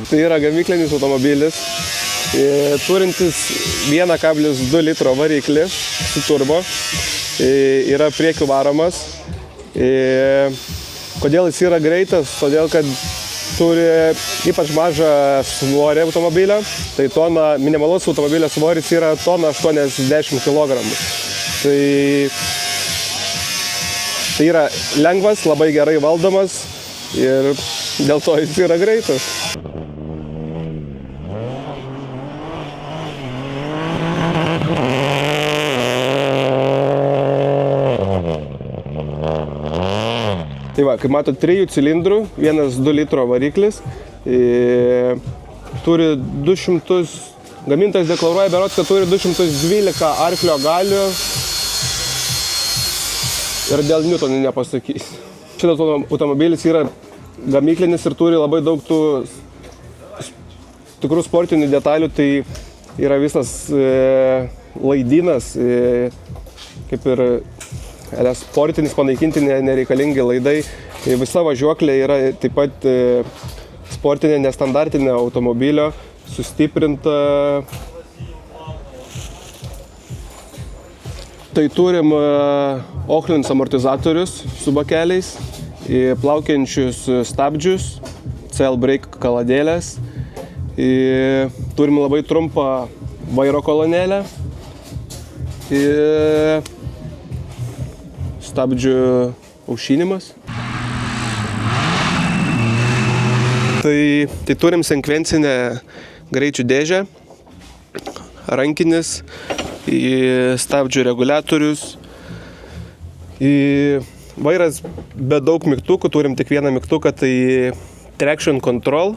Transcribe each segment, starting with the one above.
Tai yra gamyklinis automobilis, turintis 1,2 litro variklį su turbo, yra priekiu varomas. Kodėl jis yra greitas? Todėl, kad turi ypač mažą svorį automobilio, tai minimalus automobilio svoris yra 1,80 kg. Tai yra lengvas, labai gerai valdomas ir dėl to jis yra greitas. Tai va, kaip matot, 3 cilindrų, 1,2 litro variklis, turi 200, gamintojas deklaruoja berods, kad turi 212 arklio galių ir dėl niutonų nepasakys. Šitas automobilis yra gamyklinis ir turi labai daug tų tikrų sportinių detalių, tai yra visas laidynas, kaip ir sportinis, panaikinti nereikalingi laidai. Visa važiuoklė yra taip pat sportinė, nestandartinė automobilio, sustiprinta. Tai turim Öhlins amortizatorius su bakeliais, plaukiančius stabdžius, CL brake kaladėlės. Turim labai trumpą vairo kolonėlę. Stabdžių aušinimas. Tai turim sekvencinę greičių dėžę, rankinis, stabdžių reguliatorius. Vairas be daug mygtukų, turim tik vieną mygtuką, tai traction control.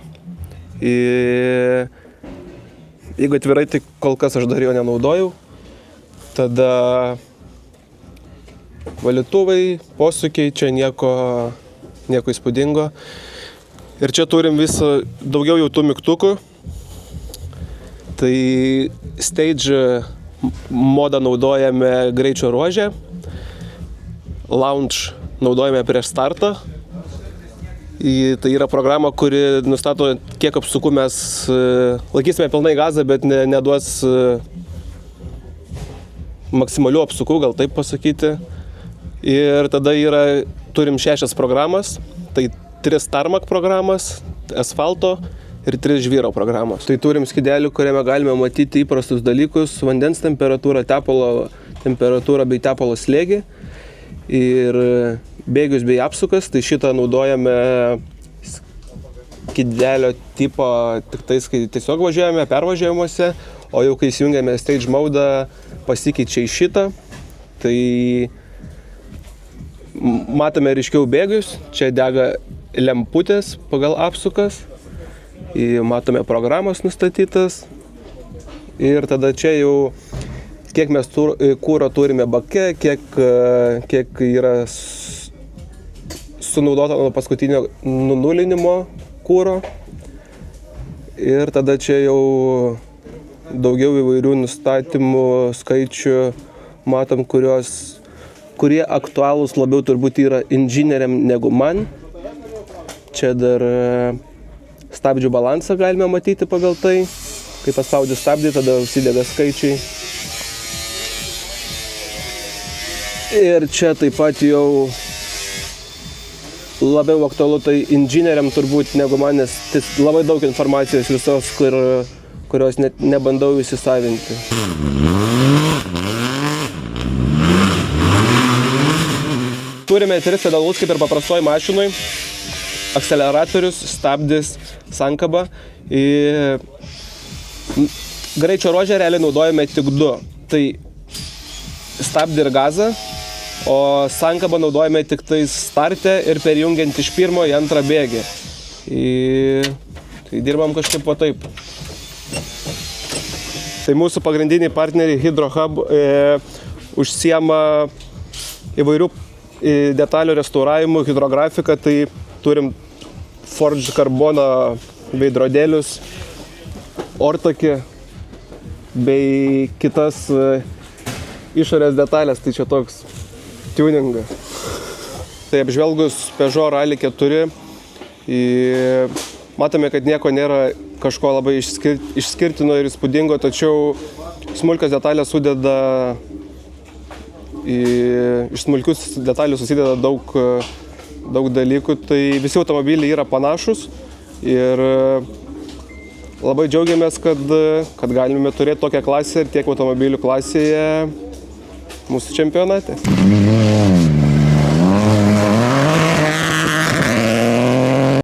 Jeigu atvirai, tai kol kas aš dar jo nenaudojau. Tada valytuvai, posūkiai, čia nieko įspūdingo. Ir čia turim daugiau jau tų mygtukų. Tai stage modą naudojame greičio ruože, launch naudojame prieš startą. Tai yra programa, kuri nustato, kiek apsukų mes laikysime pilnai gazą, bet neduos maksimalių apsukų, gal taip pasakyti. Ir tada turim 6 programas, tai 3 tarmac programas, asfalto ir 3 žvyro programos. Tai turim skydelių, kuriame galime matyti įprastus dalykus, vandens temperatūrą, tepalo temperatūrą bei tepalo slėgį ir bėgius bei apsukas. Tai šitą naudojame skydelio tipo tik tais, kai tiesiog važiuojame pervažiavimuose, o jau kai įsijungiame stage mode, pasikeičia į šitą. Tai matome ryškiau bėgius, čia dega lemputės pagal apsukas, matome programos nustatytas ir tada čia jau kiek mes kuro turime bake, kiek yra sunaudota nuo paskutinio nunulinimo kuro ir tada čia jau daugiau įvairių nustatymų skaičių matom, kurie aktualūs labiau turbūt yra inžinieriam negu man. Čia dar stabdžių balansą galime matyti pagal tai. Kai paspaudžiu stabdį, tada užsidega skaičiai. Ir čia taip pat jau labiau aktualu tai inžinieriam turbūt negu man, nes labai daug informacijos visos, kurios net nebandau įsisavinti. Turime 3 pedalus kaip ir paprastoj mašinoj. Akceleratorius, stabdis, sankaba. Greičio ruože realiai naudojame tik 2. Tai stabdį ir gazą, o sankabą naudojame tik tai starte ir perjungiant iš pirmo į antrą bėgį. Tai dirbam kažkaip po taip. Tai mūsų pagrindiniai partneriai Hydrohub užsiema įvairių detalių restauravimų, hidrografiką, tai turim Forge karbono veidrodėlius, ortakį bei kitas išorės detalės, tai čia toks tuningas. Tai apžvelgus Peugeot Rally 4, Matome, kad nieko nėra kažko labai išskirtino ir įspūdingo, tačiau smulkios detalės sudeda iš smulkius detalių susideda daug dalykų, tai visi automobiliai yra panašus ir labai džiaugiamės, kad galime turėti tokią klasę ir tiek automobilių klasėje mūsų čempionate.